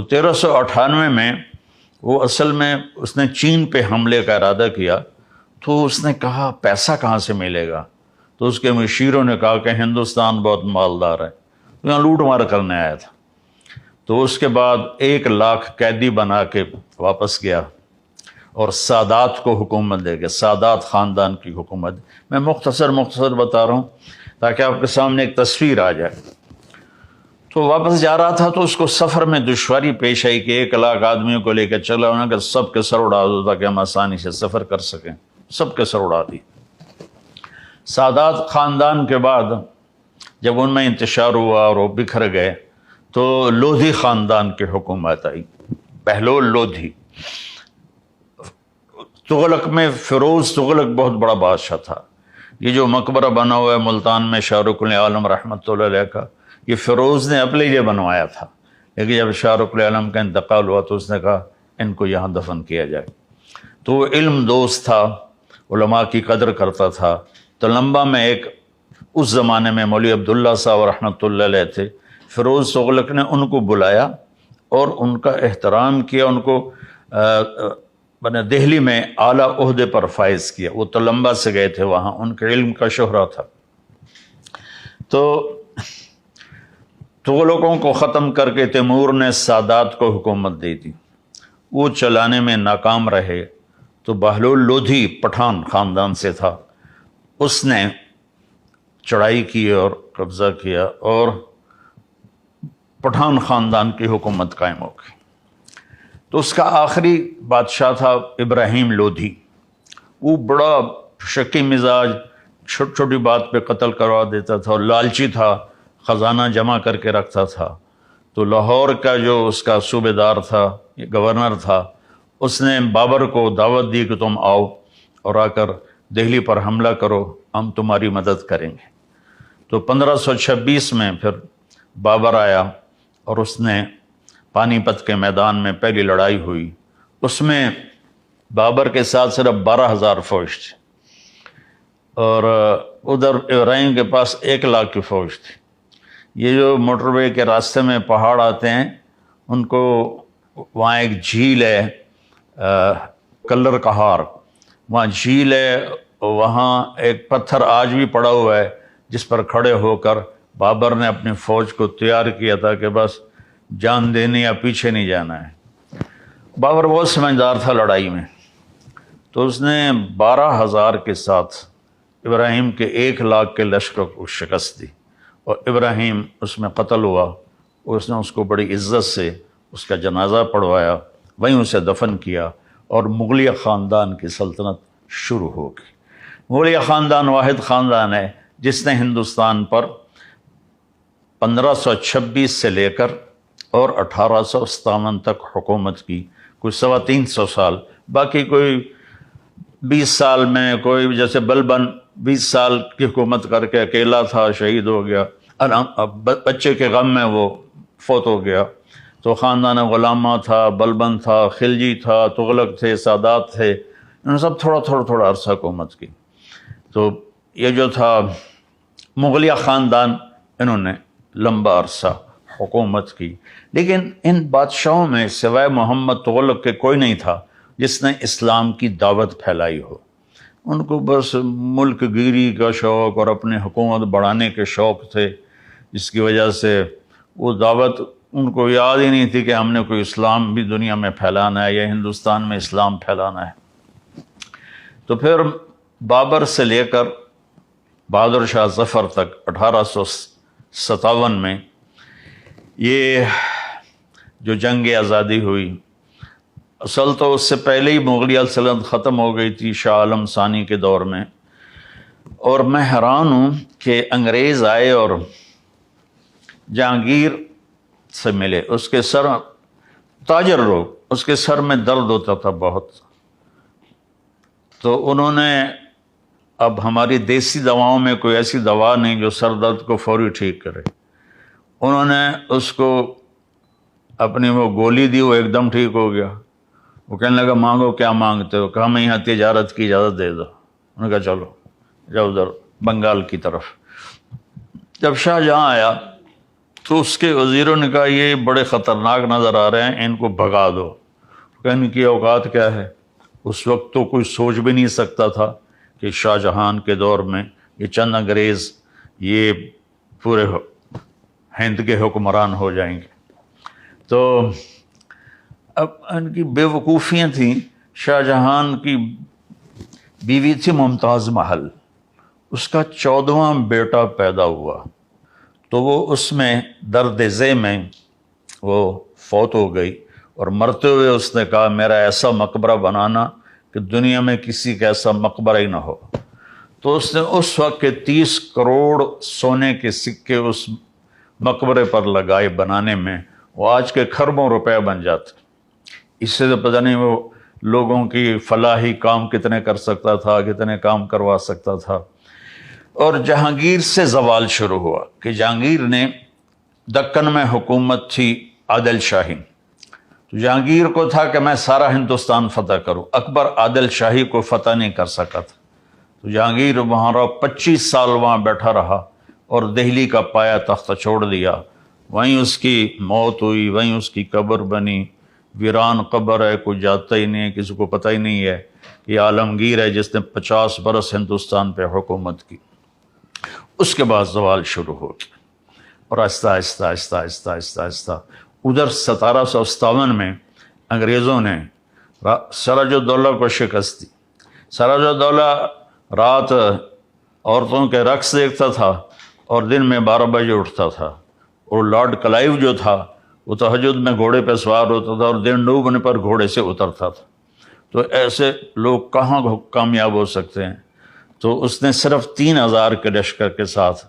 1398 میں وہ اصل میں اس نے چین پہ حملے کا ارادہ کیا، تو اس نے کہا پیسہ کہاں سے ملے گا؟ تو اس کے مشیروں نے کہا کہ ہندوستان بہت مالدار ہے، یہاں لوٹ مار کرنے آیا تھا۔ تو اس کے بعد 1,00,000 قیدی بنا کے واپس گیا اور سادات کو حکومت دے گیا، سادات خاندان کی حکومت۔ میں مختصر بتا رہا ہوں تاکہ آپ کے سامنے ایک تصویر آ جائے۔ تو واپس جا رہا تھا تو اس کو سفر میں دشواری پیش آئی کہ 1,00,000 آدمیوں کو لے کے چلا ہونا کہ سب کے سر اڑا دو تاکہ ہم آسانی سے سفر کر سکیں، سب کے سر اڑا دی۔ سادات خاندان کے بعد جب ان میں انتشار ہوا اور وہ بکھر گئے تو لودھی خاندان کی حکومت آئی، بہلول لودھی۔ تغلق میں فیروز تغلق بہت بڑا بادشاہ تھا۔ یہ جو مقبرہ بنا ہوا ہے ملتان میں شاہ رخ العالم رحمۃ اللہ علیہ کا، یہ فیروز نے اپنے لیے بنوایا تھا، لیکن جب شاہ رخ العالم کا انتقال ہوا تو اس نے کہا ان کو یہاں دفن کیا جائے۔ تو وہ علم دوست تھا، علماء کی قدر کرتا تھا۔ تو لمبا میں ایک اس زمانے میں مولوی عبداللہ صاحب رحمۃ اللہ علیہ تھے، فیروز تغلق نے ان کو بلایا اور ان کا احترام کیا، ان کو دہلی میں اعلیٰ عہدے پر فائز کیا۔ وہ تلمبا سے گئے تھے، وہاں ان کے علم کا شہرہ تھا۔ تو تغلقوں کو ختم کر کے تیمور نے سادات کو حکومت دے دی، وہ چلانے میں ناکام رہے۔ تو بہلول لودھی پٹھان خاندان سے تھا، اس نے چڑھائی کی اور قبضہ کیا اور پٹھان خاندان کی حکومت قائم ہو گئی۔ تو اس کا آخری بادشاہ تھا ابراہیم لودھی۔ وہ بڑا شکی مزاج، چھوٹی چھوٹی بات پہ قتل کروا دیتا تھا اور لالچی تھا، خزانہ جمع کر کے رکھتا تھا۔ تو لاہور کا جو اس کا صوبے دار تھا، گورنر تھا، اس نے بابر کو دعوت دی کہ تم آؤ اور آ کر دہلی پر حملہ کرو، ہم تمہاری مدد کریں گے۔ تو 1526 میں پھر بابر آیا اور اس نے پانی پت کے میدان میں پہلی لڑائی ہوئی۔ اس میں بابر کے ساتھ صرف 12,000 فوج تھی اور ادھر ابراہیم کے پاس 1,00,000 کی فوج تھی۔ یہ جو موٹر وے کے راستے میں پہاڑ آتے ہیں، ان کو وہاں ایک جھیل ہے کلر کہار، وہاں جھیل ہے، وہاں ایک پتھر آج بھی پڑا ہوا ہے جس پر کھڑے ہو کر بابر نے اپنی فوج کو تیار کیا تھا کہ بس جان دینی یا پیچھے نہیں جانا ہے۔ بابر بہت سمجھدار تھا لڑائی میں، تو اس نے 12,000 کے ساتھ ابراہیم کے 1,00,000 کے لشکر کو شکست دی اور ابراہیم اس میں قتل ہوا۔ اور اس نے اس کو بڑی عزت سے اس کا جنازہ پڑھوایا، وہیں اسے دفن کیا اور مغلیہ خاندان کی سلطنت شروع ہو گئی۔ مغلیہ خاندان واحد خاندان ہے جس نے ہندوستان پر 1526 سے لے کر اور 1857 تک حکومت کی، کوئی 325 سال۔ باقی کوئی 20 سال میں کوئی جیسے بلبن 20 سال کی حکومت کر کے اکیلا تھا، شہید ہو گیا، بچے کے غم میں وہ فوت ہو گیا۔ تو خاندان غلامہ تھا، بلبن تھا، خلجی تھا، تغلق تھے، سادات تھے، انہوں نے سب تھوڑا عرصہ حکومت کی۔ تو یہ جو تھا مغلیہ خاندان، انہوں نے لمبا عرصہ حکومت کی، لیکن ان بادشاہوں میں سوائے محمد تغلق کے کوئی نہیں تھا جس نے اسلام کی دعوت پھیلائی ہو۔ ان کو بس ملک گیری کا شوق اور اپنے حکومت بڑھانے کے شوق تھے، جس کی وجہ سے وہ دعوت ان کو یاد ہی نہیں تھی کہ ہم نے کوئی اسلام بھی دنیا میں پھیلانا ہے یا ہندوستان میں اسلام پھیلانا ہے۔ تو پھر بابر سے لے کر بہادر شاہ ظفر تک 1857 میں یہ جو جنگ آزادی ہوئی، اصل تو اس سے پہلے ہی مغلیہ سلطنت ختم ہو گئی تھی شاہ عالم ثانی کے دور میں۔ اور میں حیران ہوں کہ انگریز آئے اور جہانگیر سے ملے، اس کے سر تاجر لوگ، اس کے سر میں درد ہوتا تھا بہت، تو انہوں نے، اب ہماری دیسی دواؤں میں کوئی ایسی دوا نہیں جو سر درد کو فوری ٹھیک کرے، انہوں نے اس کو اپنی وہ گولی دی، وہ ایک دم ٹھیک ہو گیا۔ وہ کہنے لگا مانگو کیا مانگتے ہو؟ کہا ہمیں یہاں تجارت کی اجازت دے دو۔ انہوں نے کہا چلو جاؤ ادھر بنگال کی طرف۔ جب شاہ جہاں آیا تو اس کے وزیروں نے کہا یہ بڑے خطرناک نظر آ رہے ہیں، ان کو بھگا دو۔ کہ ان کی اوقات کیا ہے، اس وقت تو کوئی سوچ بھی نہیں سکتا تھا کہ شاہ جہان کے دور میں یہ چند انگریز یہ پورے ہند کے حکمران ہو جائیں گے۔ تو اب ان کی بے وقوفیاں تھیں۔ شاہ جہان کی بیوی تھی ممتاز محل، اس کا 14واں بیٹا پیدا ہوا تو وہ اس میں درد ذہ میں وہ فوت ہو گئی، اور مرتے ہوئے اس نے کہا میرا ایسا مقبرہ بنانا کہ دنیا میں کسی کا ایسا مقبرہ ہی نہ ہو۔ تو اس نے اس وقت کے 30 کروڑ سونے کے سکے اس مقبرے پر لگائے بنانے میں، وہ آج کے کھربوں روپے بن جاتے۔ اس سے تو پتہ نہیں وہ لوگوں کی فلاحی کام کتنے کر سکتا تھا، کتنے کام کروا سکتا تھا۔ اور جہانگیر سے زوال شروع ہوا کہ جہانگیر نے دکن میں حکومت تھی عادل شاہی، تو جہانگیر کو تھا کہ میں سارا ہندوستان فتح کروں، اکبر عادل شاہی کو فتح نہیں کر سکا تھا۔ تو جہانگیر وہاں 25 سال وہاں بیٹھا رہا اور دہلی کا پایا تختہ چھوڑ دیا، وہیں اس کی موت ہوئی، وہیں اس کی قبر بنی۔ ویران قبر ہے، کوئی جاتا ہی نہیں ہے، کسی کو پتہ ہی نہیں ہے کہ یہ عالمگیر ہے جس نے 50 برس ہندوستان پہ حکومت کی۔ اس کے بعد زوال شروع ہو گیا، اور آہستہ آہستہ آہستہ آہستہ آہستہ آہستہ ادھر 1757 میں انگریزوں نے سراج الدولہ کو شکست دی۔ سراج الدولہ رات عورتوں کے رقص دیکھتا تھا اور دن میں 12 بجے اٹھتا تھا، اور لارڈ کلائیو جو تھا وہ تہجد میں گھوڑے پہ سوار ہوتا تھا اور دن ڈوبنے پر گھوڑے سے اترتا تھا۔ تو ایسے لوگ کہاں کامیاب ہو سکتے ہیں؟ تو اس نے صرف 3000 کے لشکر کے ساتھ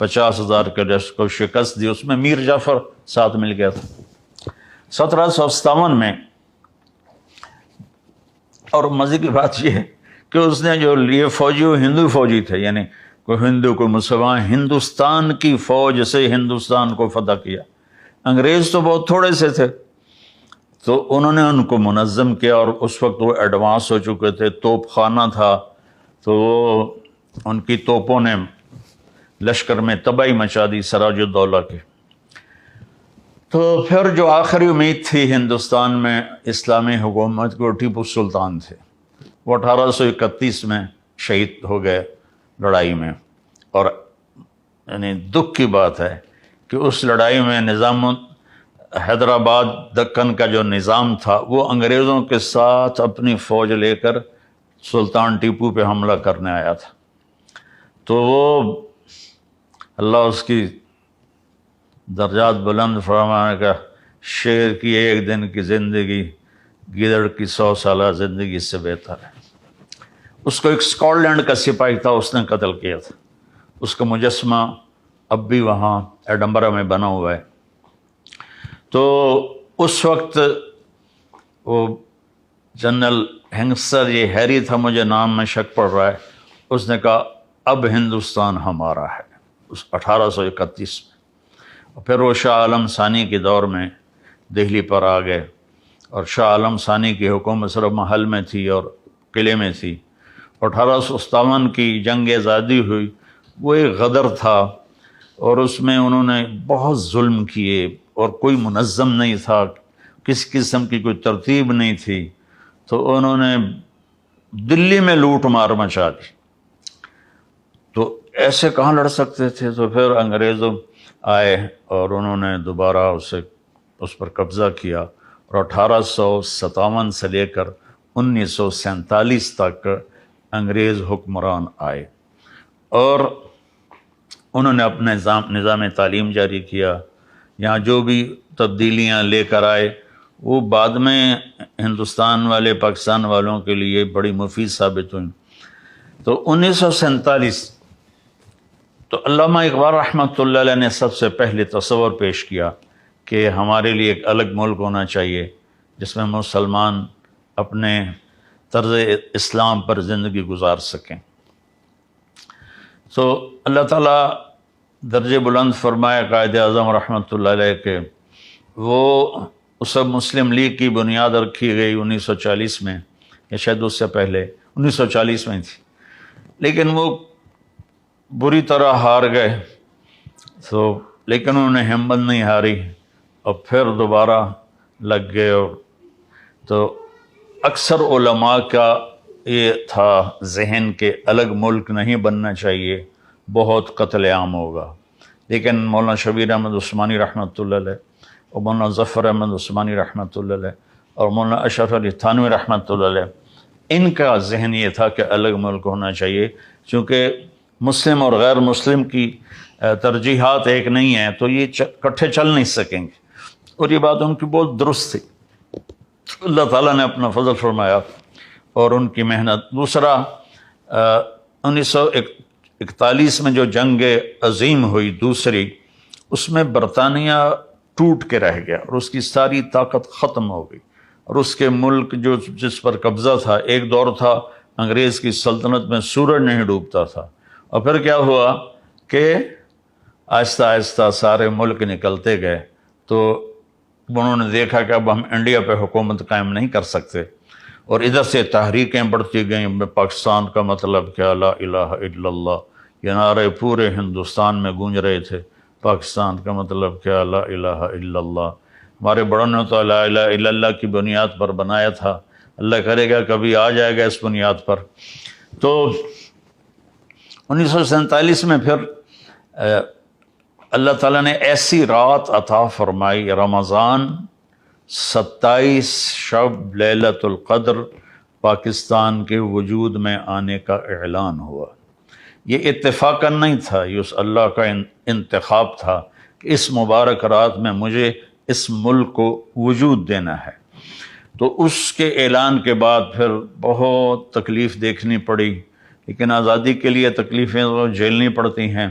50,000 کے لشکر کو شکست دی، اس میں میر جعفر ساتھ مل گیا تھا۔ 1757 میں، اور مزے کی بات یہ ہے کہ اس نے جو لیے فوجی وہ ہندو فوجی تھے، یعنی کوئی ہندو کوئی مسلمان، ہندوستان کی فوج سے ہندوستان کو فتح کیا۔ انگریز تو بہت تھوڑے سے تھے، تو انہوں نے ان کو منظم کیا، اور اس وقت وہ ایڈوانس ہو چکے تھے، توپ خانہ تھا، تو وہ ان کی توپوں نے لشکر میں تباہی مچا دی سراج الدولہ کے۔ تو پھر جو آخری امید تھی ہندوستان میں اسلامی حکومت کو، ٹیپو سلطان تھے، وہ 1831 میں شہید ہو گئے لڑائی میں۔ اور یعنی دکھ کی بات ہے کہ اس لڑائی میں نظام حیدرآباد دکن کا جو نظام تھا وہ انگریزوں کے ساتھ اپنی فوج لے کر سلطان ٹیپو پہ حملہ کرنے آیا تھا۔ تو وہ اللہ اس کی درجات بلند فرمانے کا، شیر کی ایک دن کی زندگی گیدڑ کی 100 سالہ زندگی سے بہتر ہے۔ اس کو ایک اسکاٹ لینڈ کا سپاہی تھا، اس نے قتل کیا تھا۔ اس کا مجسمہ اب بھی وہاں ایڈنبرا میں بنا ہوا ہے۔ تو اس وقت وہ جنرل ہنگسر، یہ ہیری تھا، مجھے نام میں شک پڑ رہا ہے، اس نے کہا اب ہندوستان ہمارا ہے، اس 1831 میں۔ اور پھر وہ شاہ عالم ثانی کے دور میں دہلی پر آ گئے، اور شاہ عالم ثانی کی حکومت صرف محل میں تھی اور قلعے میں تھی۔ 1857 کی جنگ آزادی ہوئی، وہ ایک غدر تھا، اور اس میں انہوں نے بہت ظلم کیے، اور کوئی منظم نہیں تھا، کسی قسم کی کوئی ترتیب نہیں تھی، تو انہوں نے دلی میں لوٹ مار مچا دی۔ تو ایسے کہاں لڑ سکتے تھے؟ تو پھر انگریزوں آئے اور انہوں نے دوبارہ اس پر قبضہ کیا، اور 1857 سے لے کر 1947 تک انگریز حکمران آئے، اور انہوں نے اپنا نظام تعلیم جاری کیا۔ یہاں جو بھی تبدیلیاں لے کر آئے وہ بعد میں ہندوستان والے، پاکستان والوں کے لیے بڑی مفید ثابت ہوئیں۔ تو 1947 تو علامہ اقبال رحمۃ اللہ علیہ نے سب سے پہلے تصور پیش کیا کہ ہمارے لیے ایک الگ ملک ہونا چاہیے جس میں مسلمان اپنے طرز اسلام پر زندگی گزار سکیں۔ تو اللہ تعالیٰ درجے بلند فرمائے قائد اعظم رحمۃ اللہ علیہ کے، وہ اس مسلم لیگ کی بنیاد رکھی گئی 1940 میں، یا شاید اس سے پہلے 1940 میں تھی، لیکن وہ بری طرح ہار گئے۔ تو لیکن انہوں نے ہمت نہیں ہاری اور پھر دوبارہ لگ گئے. اور تو اکثر علماء کا یہ تھا ذہن کہ الگ ملک نہیں بننا چاہیے، بہت قتل عام ہوگا. لیکن مولانا شبیر احمد عثمانی رحمۃ اللہ علیہ اور مولانا ظفر احمد عثمانی رحمۃ اللہ علیہ اور مولانا اشرف علی تھانوی رحمۃ اللہ علیہ، ان کا ذہن یہ تھا کہ الگ ملک ہونا چاہیے، چونکہ مسلم اور غیر مسلم کی ترجیحات ایک نہیں ہیں تو یہ اکٹھے چل نہیں سکیں گے. اور یہ بات ان کی بہت درست تھی. اللہ تعالیٰ نے اپنا فضل فرمایا اور ان کی محنت. دوسرا 1941 میں جو جنگ عظیم ہوئی دوسری، اس میں برطانیہ ٹوٹ کے رہ گیا اور اس کی ساری طاقت ختم ہو گئی. اور اس کے ملک جس پر قبضہ تھا، ایک دور تھا انگریز کی سلطنت میں سورج نہیں ڈوبتا تھا. اور پھر کیا ہوا کہ آہستہ آہستہ سارے ملک نکلتے گئے. تو انہوں نے دیکھا کہ اب ہم انڈیا پہ حکومت قائم نہیں کر سکتے، اور ادھر سے تحریکیں بڑھتی گئیں. پاکستان کا مطلب کیا، لا الہ الا اللہ، یہ نعرے پورے ہندوستان میں گونج رہے تھے. پاکستان کا مطلب کیا، لا الہ الا اللہ. ہمارے بڑوں نے تو لا الہ الا اللہ کی بنیاد پر بنایا تھا، اللہ کرے گا کبھی آ جائے گا اس بنیاد پر. تو 1947 میں پھر اللہ تعالیٰ نے ایسی رات عطا فرمائی، رمضان 27 شب لیلۃ القدر پاکستان کے وجود میں آنے کا اعلان ہوا. یہ اتفاقاً نہیں تھا، یہ اس اللہ کا انتخاب تھا کہ اس مبارک رات میں مجھے اس ملک کو وجود دینا ہے. تو اس کے اعلان کے بعد پھر بہت تکلیف دیکھنی پڑی، لیکن آزادی کے لیے تکلیفیں تو جھیلنی پڑتی ہیں.